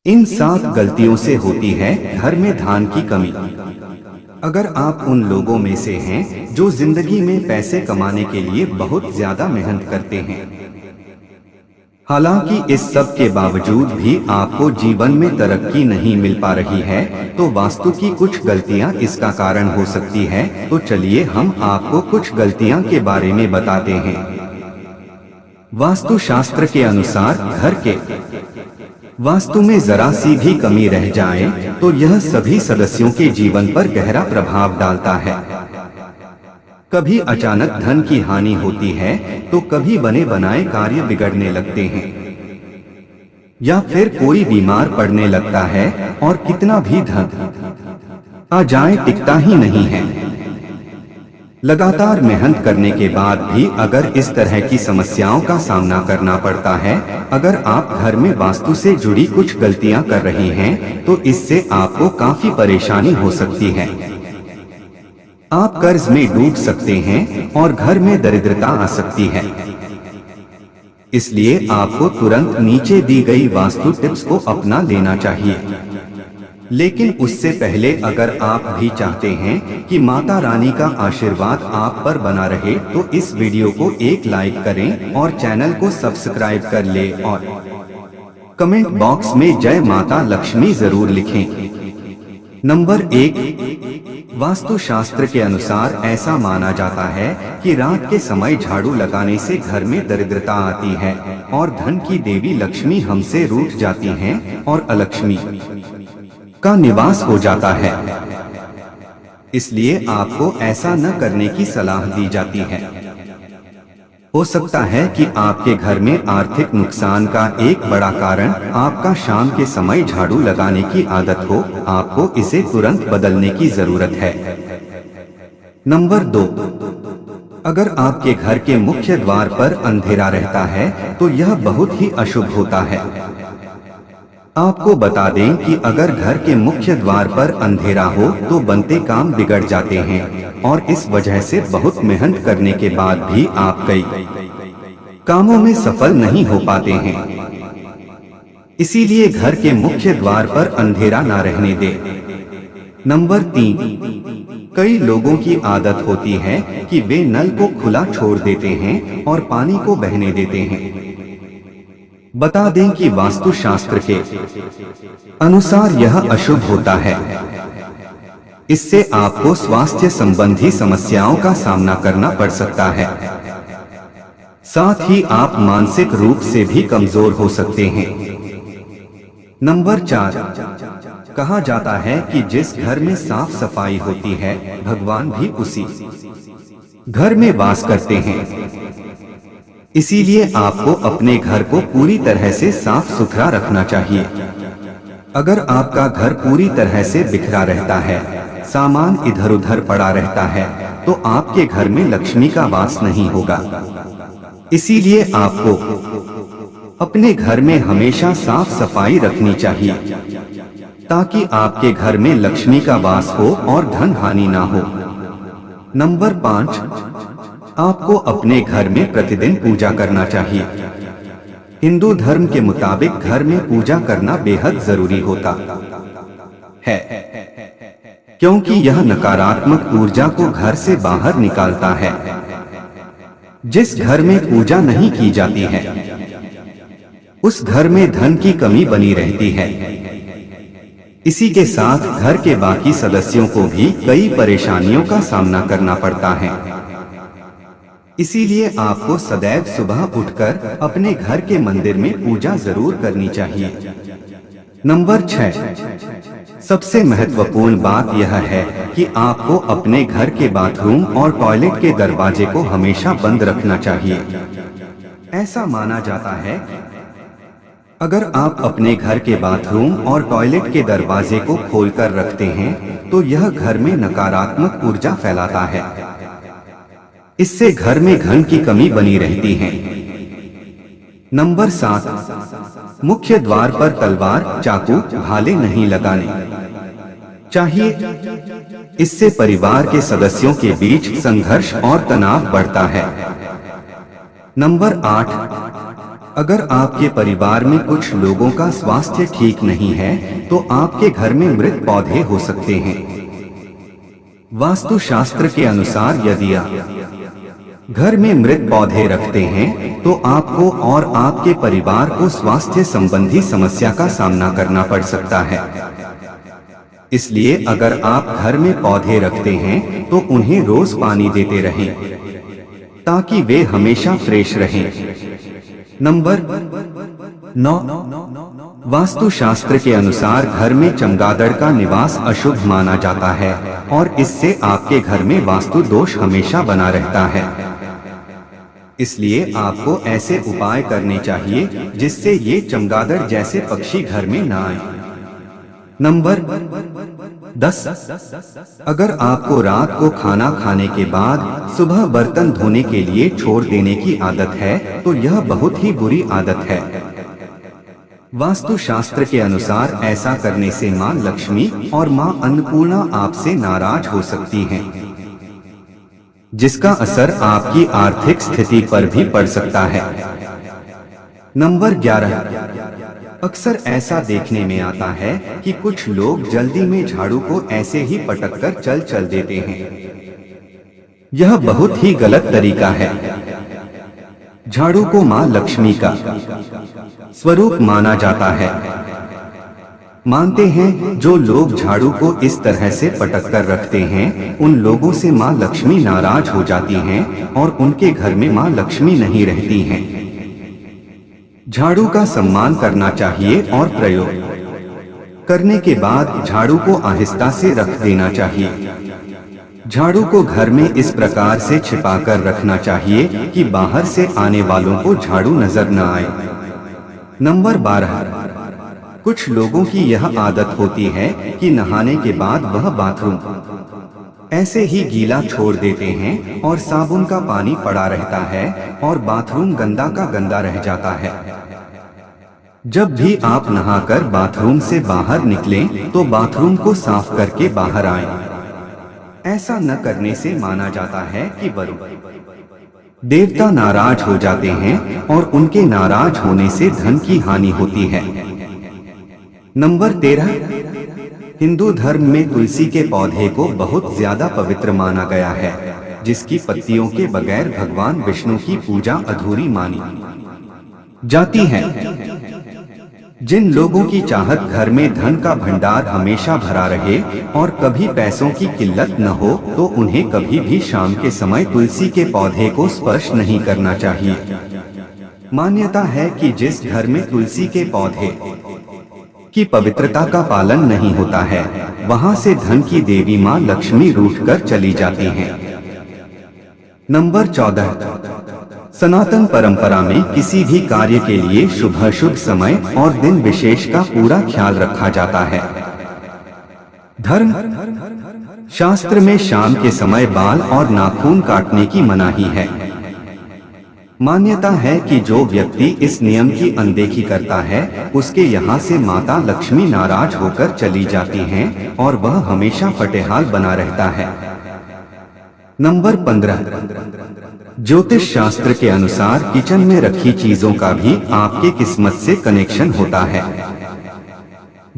इन 7 गलतियों से होती है घर में धन की कमी। अगर आप उन लोगों में से हैं जो जिंदगी में पैसे कमाने के लिए बहुत ज्यादा मेहनत करते हैं, हालांकि इस सब के बावजूद भी आपको जीवन में तरक्की नहीं मिल पा रही है, तो वास्तु की कुछ गलतियां इसका कारण हो सकती है। तो चलिए हम आपको कुछ गलतियां के बारे में बताते हैं। वास्तु शास्त्र के अनुसार घर के वास्तु में जरा सी भी कमी रह जाए तो यह सभी सदस्यों के जीवन पर गहरा प्रभाव डालता है। कभी अचानक धन की हानि होती है, तो कभी बने बनाए कार्य बिगड़ने लगते हैं, या फिर कोई बीमार पड़ने लगता है और कितना भी धन आ जाए टिकता ही नहीं है। लगातार मेहनत करने के बाद भी अगर इस तरह की समस्याओं का सामना करना पड़ता है, अगर आप घर में वास्तु से जुड़ी कुछ गलतियां कर रहे हैं, तो इससे आपको काफी परेशानी हो सकती है। आप कर्ज में डूब सकते हैं और घर में दरिद्रता आ सकती है। इसलिए आपको तुरंत नीचे दी गई वास्तु टिप्स को अपना लेना चाहिए। लेकिन उससे पहले अगर आप भी चाहते हैं कि माता रानी का आशीर्वाद आप पर बना रहे, तो इस वीडियो को एक लाइक करें और चैनल को सब्सक्राइब कर ले और कमेंट बॉक्स में जय माता लक्ष्मी जरूर लिखें। नंबर 1, वास्तु शास्त्र के अनुसार ऐसा माना जाता है कि रात के समय झाड़ू लगाने से घर में दरिद्रता आती है और धन की देवी लक्ष्मी हमसे रूठ जाती हैं और अलक्ष्मी का निवास हो जाता है। इसलिए आपको ऐसा न करने की सलाह दी जाती है। हो सकता है कि आपके घर में आर्थिक नुकसान का एक बड़ा कारण आपका शाम के समय झाड़ू लगाने की आदत हो। आपको इसे तुरंत बदलने की जरूरत है। नंबर 2, अगर आपके घर के मुख्य द्वार पर अंधेरा रहता है, तो यह बहुत ही अशुभ होता है। आपको बता दें कि अगर घर के मुख्य द्वार पर अंधेरा हो तो बनते काम बिगड़ जाते हैं और इस वजह से बहुत मेहनत करने के बाद भी आप कई कामों में सफल नहीं हो पाते हैं। इसीलिए घर के मुख्य द्वार पर अंधेरा ना रहने दें। नंबर 3, कई लोगों की आदत होती है कि वे नल को खुला छोड़ देते हैं और पानी को बहने देते हैं। बता दें कि वास्तु शास्त्र के अनुसार यह अशुभ होता है। इससे आपको स्वास्थ्य संबंधी समस्याओं का सामना करना पड़ सकता है। साथ ही आप मानसिक रूप से भी कमजोर हो सकते हैं। नंबर 4, कहा जाता है कि जिस घर में साफ सफाई होती है, भगवान भी उसी घर में वास करते हैं। इसीलिए आपको अपने घर को पूरी तरह से साफ सुथरा रखना चाहिए। अगर आपका घर पूरी तरह से बिखरा रहता है, सामान इधर उधर पड़ा रहता है, तो आपके घर में लक्ष्मी का वास नहीं होगा। इसीलिए आपको अपने घर में हमेशा साफ सफाई रखनी चाहिए, ताकि आपके घर में लक्ष्मी का वास हो और धन हानि ना हो। नंबर 5, आपको अपने घर में प्रतिदिन पूजा करना चाहिए। हिंदू धर्म के मुताबिक घर में पूजा करना बेहद जरूरी होता है, क्योंकि यह नकारात्मक ऊर्जा को घर से बाहर निकालता है। जिस घर में पूजा नहीं की जाती है, उस घर में धन की कमी बनी रहती है। इसी के साथ घर के बाकी सदस्यों को भी कई परेशानियों का सामना करना पड़ता है। इसीलिए आपको सदैव सुबह उठकर अपने घर के मंदिर में पूजा जरूर करनी चाहिए। नंबर 6, सबसे महत्वपूर्ण बात यह है कि आपको अपने घर के बाथरूम और टॉयलेट के दरवाजे को हमेशा बंद रखना चाहिए। ऐसा माना जाता है अगर आप अपने घर के बाथरूम और टॉयलेट के दरवाजे को खोलकर रखते हैं, तो यह घर में नकारात्मक ऊर्जा फैलाता है। इससे घर में धन की कमी बनी रहती है। नंबर 7, मुख्य द्वार पर तलवार, चाकू, भाले नहीं लगाने चाहिए। इससे परिवार के सदस्यों के बीच संघर्ष और तनाव बढ़ता है। नंबर 8, अगर आपके परिवार में कुछ लोगों का स्वास्थ्य ठीक नहीं है तो आपके घर में मृत पौधे हो सकते हैं। वास्तु शास्त्र के अनुसार यदि आप घर में मृत पौधे रखते हैं तो आपको और आपके परिवार को स्वास्थ्य संबंधी समस्या का सामना करना पड़ सकता है। इसलिए अगर आप घर में पौधे रखते हैं तो उन्हें रोज पानी देते रहें ताकि वे हमेशा फ्रेश रहें। नंबर 9, वास्तु शास्त्र के अनुसार घर में चमगादड़ का निवास अशुभ माना जाता है और इससे आपके घर में वास्तु दोष हमेशा बना रहता है। इसलिए आपको ऐसे उपाय करने चाहिए जिससे ये चमगादड़ जैसे पक्षी घर में न आए। नंबर 10, अगर आपको रात को खाना खाने के बाद सुबह बर्तन धोने के लिए छोड़ देने की आदत है तो यह बहुत ही बुरी आदत है। वास्तु शास्त्र के अनुसार ऐसा करने से मां लक्ष्मी और मां अन्नपूर्णा आपसे नाराज हो सकती हैं, जिसका असर आपकी आर्थिक स्थिति पर भी पड़ सकता है। नंबर 11, अक्सर ऐसा देखने में आता है कि कुछ लोग जल्दी में झाड़ू को ऐसे ही पटककर चल देते हैं। यह बहुत ही गलत तरीका है। झाड़ू को मां लक्ष्मी का स्वरूप माना जाता है। मानते हैं जो लोग झाड़ू को इस तरह से पटक कर रखते हैं उन लोगों से मां लक्ष्मी नाराज हो जाती हैं और उनके घर में मां लक्ष्मी नहीं रहती हैं। झाड़ू का सम्मान करना चाहिए और प्रयोग करने के बाद झाड़ू को आहिस्ता से रख देना चाहिए। झाड़ू को घर में इस प्रकार से छिपाकर रखना चाहिए कि बाहर से आने वालों को झाड़ू नजर न आए। नंबर 12, कुछ लोगों की यह आदत होती है कि नहाने के बाद वह बाथरूम ऐसे ही गीला छोड़ देते हैं और साबुन का पानी पड़ा रहता है और बाथरूम गंदा का गंदा रह जाता है। जब भी आप नहाकर बाथरूम से बाहर निकलें तो बाथरूम को साफ करके बाहर आएं। ऐसा न करने से माना जाता है कि वरुण देवता नाराज हो जाते हैं और उनके नाराज होने से धन की हानि होती है। नंबर 13, हिंदू धर्म में तुलसी के पौधे को बहुत ज्यादा पवित्र माना गया है, जिसकी पत्तियों के बगैर भगवान विष्णु की पूजा अधूरी मानी जाती है। जिन लोगों की चाहत घर में धन का भंडार हमेशा भरा रहे और कभी पैसों की किल्लत न हो तो उन्हें कभी भी शाम के समय तुलसी के पौधे को स्पर्श नहीं करना चाहिए। मान्यता है कि जिस घर में तुलसी के पौधे की पवित्रता का पालन नहीं होता है वहां से धन की देवी मां लक्ष्मी रूठकर चली जाती हैं। नंबर 14, सनातन परंपरा में किसी भी कार्य के लिए शुभ समय और दिन विशेष का पूरा ख्याल रखा जाता है। धर्म शास्त्र में शाम के समय बाल और नाखून काटने की मनाही है। मान्यता है कि जो व्यक्ति इस नियम की अनदेखी करता है उसके यहाँ से माता लक्ष्मी नाराज होकर चली जाती हैं और वह हमेशा फटेहाल बना रहता है। नंबर 15, ज्योतिष शास्त्र के अनुसार किचन में रखी चीजों का भी आपके किस्मत से कनेक्शन होता है।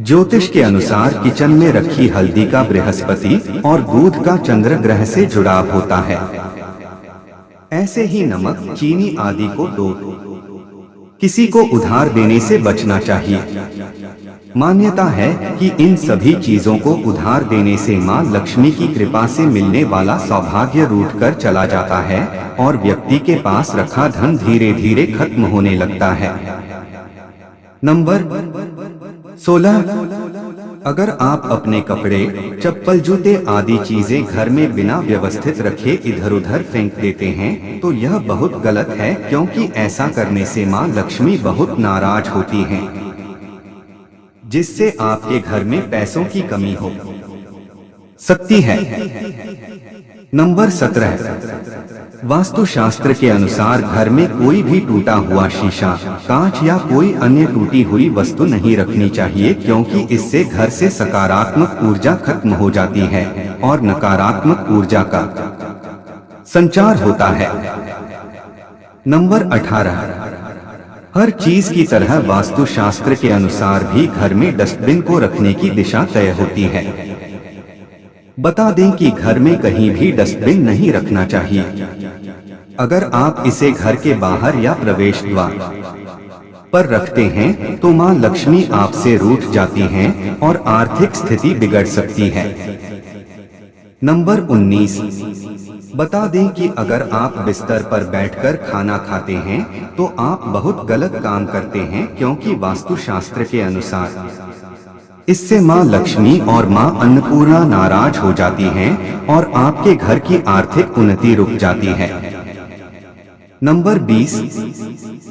ज्योतिष के अनुसार किचन में रखी हल्दी का बृहस्पति और दूध का चंद्र ग्रह से जुड़ाव होता है। ऐसे ही नमक, चीनी आदि को किसी को उधार देने से बचना चाहिए। मान्यता है कि इन सभी चीजों को उधार देने से मां लक्ष्मी की कृपा से मिलने वाला सौभाग्य रूठकर चला जाता है और व्यक्ति के पास रखा धन धीरे धीरे खत्म होने लगता है। नंबर 16, अगर आप अपने कपड़े, चप्पल, जूते आदि चीजें घर में बिना व्यवस्थित रखे इधर उधर फेंक देते हैं तो यह बहुत गलत है, क्योंकि ऐसा करने से मां लक्ष्मी बहुत नाराज होती हैं, जिससे आपके घर में पैसों की कमी हो सकती है। नंबर 17, वास्तु शास्त्र के अनुसार घर में कोई भी टूटा हुआ शीशा, कांच या कोई अन्य टूटी हुई वस्तु नहीं रखनी चाहिए, क्योंकि इससे घर से सकारात्मक ऊर्जा खत्म हो जाती है और नकारात्मक ऊर्जा का संचार होता है। नंबर 18, हर चीज की तरह वास्तुशास्त्र के अनुसार भी घर में डस्टबिन को रखने की दिशा तय होती है। बता दें कि घर में कहीं भी डस्टबिन नहीं रखना चाहिए। अगर आप इसे घर के बाहर या प्रवेश द्वार पर रखते हैं तो मां लक्ष्मी आपसे रूठ जाती हैं और आर्थिक स्थिति बिगड़ सकती है। नंबर 19, बता दें कि अगर आप बिस्तर पर बैठकर खाना खाते हैं तो आप बहुत गलत काम करते हैं, क्योंकि वास्तुशास्त्र के अनुसार इससे मां लक्ष्मी और मां अन्नपूर्णा नाराज हो जाती हैं और आपके घर की आर्थिक उन्नति रुक जाती है। नंबर 20,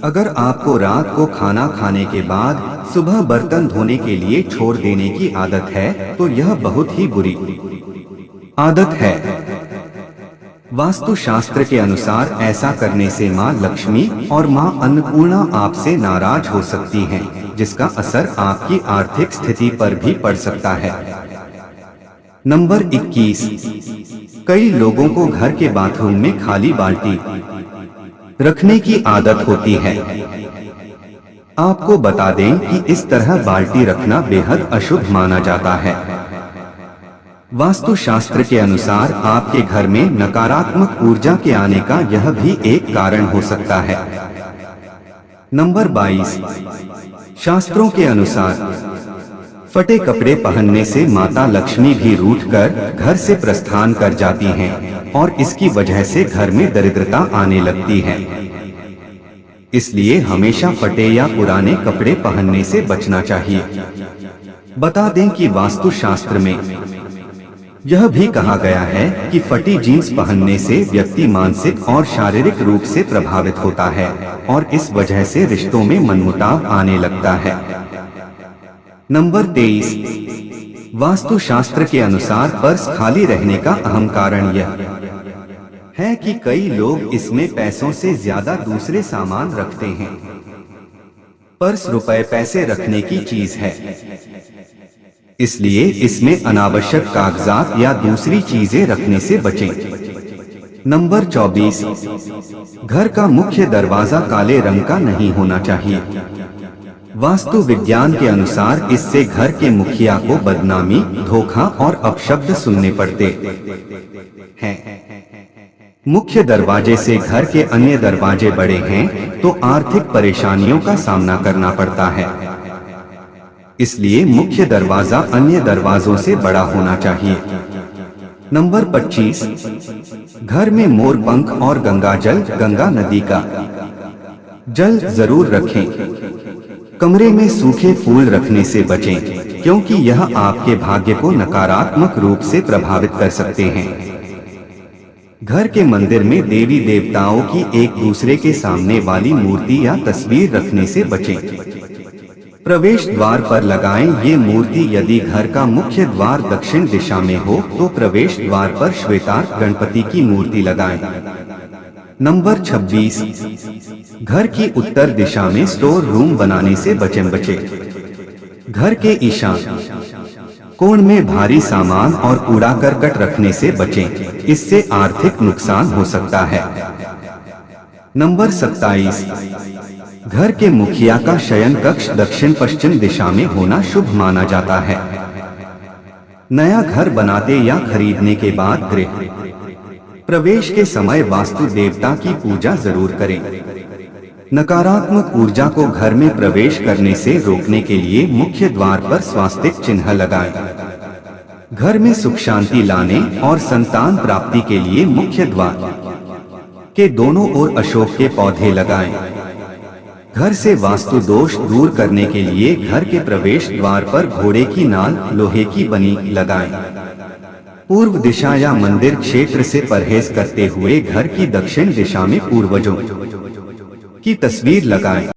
अगर आपको रात को खाना खाने के बाद सुबह बर्तन धोने के लिए छोड़ देने की आदत है तो यह बहुत ही बुरी आदत है। वास्तुशास्त्र के अनुसार ऐसा करने से मां लक्ष्मी और मां अन्नपूर्णा आपसे नाराज हो सकती हैं, जिसका असर आपकी आर्थिक स्थिति पर भी पड़ सकता है। नंबर 21, कई लोगों को घर के बाथरूम में खाली बाल्टी रखने की आदत होती है। आपको बता दें कि इस तरह बाल्टी रखना बेहद अशुभ माना जाता है। वास्तुशास्त्र के अनुसार आपके घर में नकारात्मक ऊर्जा के आने का यह भी एक कारण हो सकता है। नंबर 22, शास्त्रों के अनुसार फटे कपड़े पहनने से माता लक्ष्मी भी रूठकर घर से प्रस्थान कर जाती हैं और इसकी वजह से घर में दरिद्रता आने लगती है। इसलिए हमेशा फटे या पुराने कपड़े पहनने से बचना चाहिए। बता दें कि वास्तुशास्त्र में यह भी कहा गया है कि फटी जीन्स पहनने से व्यक्ति मानसिक और शारीरिक रूप से प्रभावित होता है और इस वजह से रिश्तों में मनमुटाव आने लगता है। नंबर 23, वास्तुशास्त्र के अनुसार पर्स खाली रहने का अहम कारण यह है कि कई लोग इसमें पैसों से ज्यादा दूसरे सामान रखते हैं। पर्स रुपए पैसे रखने की चीज है, इसलिए इसमें अनावश्यक कागजात या दूसरी चीजें रखने से बचें। नंबर 24, घर का मुख्य दरवाजा काले रंग का नहीं होना चाहिए। वास्तु विज्ञान के अनुसार इससे घर के मुखिया को बदनामी, धोखा और अपशब्द सुनने पड़ते हैं। मुख्य दरवाजे से घर के अन्य दरवाजे बड़े हैं तो आर्थिक परेशानियों का सामना करना पड़ता है। इसलिए मुख्य दरवाजा अन्य दरवाजों से बड़ा होना चाहिए। नंबर 25, घर में मोर पंख और गंगा नदी का जल जरूर रखें। कमरे में सूखे फूल रखने से बचें, क्योंकि यह आपके भाग्य को नकारात्मक रूप से प्रभावित कर सकते हैं। घर के मंदिर में देवी देवताओं की एक दूसरे के सामने वाली मूर्ति या तस्वीर रखने से बचें। प्रवेश द्वार पर लगाएं ये मूर्ति। यदि घर का मुख्य द्वार दक्षिण दिशा में हो तो प्रवेश द्वार पर श्वेतार्क गणपति की मूर्ति लगाएं। नंबर 26, घर की उत्तर दिशा में स्टोर रूम बनाने से बचे। घर के ईशान कोण में भारी सामान और कूड़ा करकट रखने से बचें, इससे आर्थिक नुकसान हो सकता है। नंबर 27, घर के मुखिया का शयन कक्ष दक्षिण पश्चिम दिशा में होना शुभ माना जाता है। नया घर बनाते या खरीदने के बाद गृह प्रवेश के समय वास्तु देवता की पूजा जरूर करें। नकारात्मक ऊर्जा को घर में प्रवेश करने से रोकने के लिए मुख्य द्वार पर स्वास्तिक चिन्ह लगाएं। घर में सुख शांति लाने और संतान प्राप्ति के लिए मुख्य द्वार के दोनों ओर अशोक के पौधे लगाएं। घर से वास्तु दोष दूर करने के लिए घर के प्रवेश द्वार पर घोड़े की नाल लोहे की बनी लगाएं। पूर्व दिशा या मंदिर क्षेत्र से परहेज करते हुए घर की दक्षिण दिशा में पूर्वजों की तस्वीर लगाएं।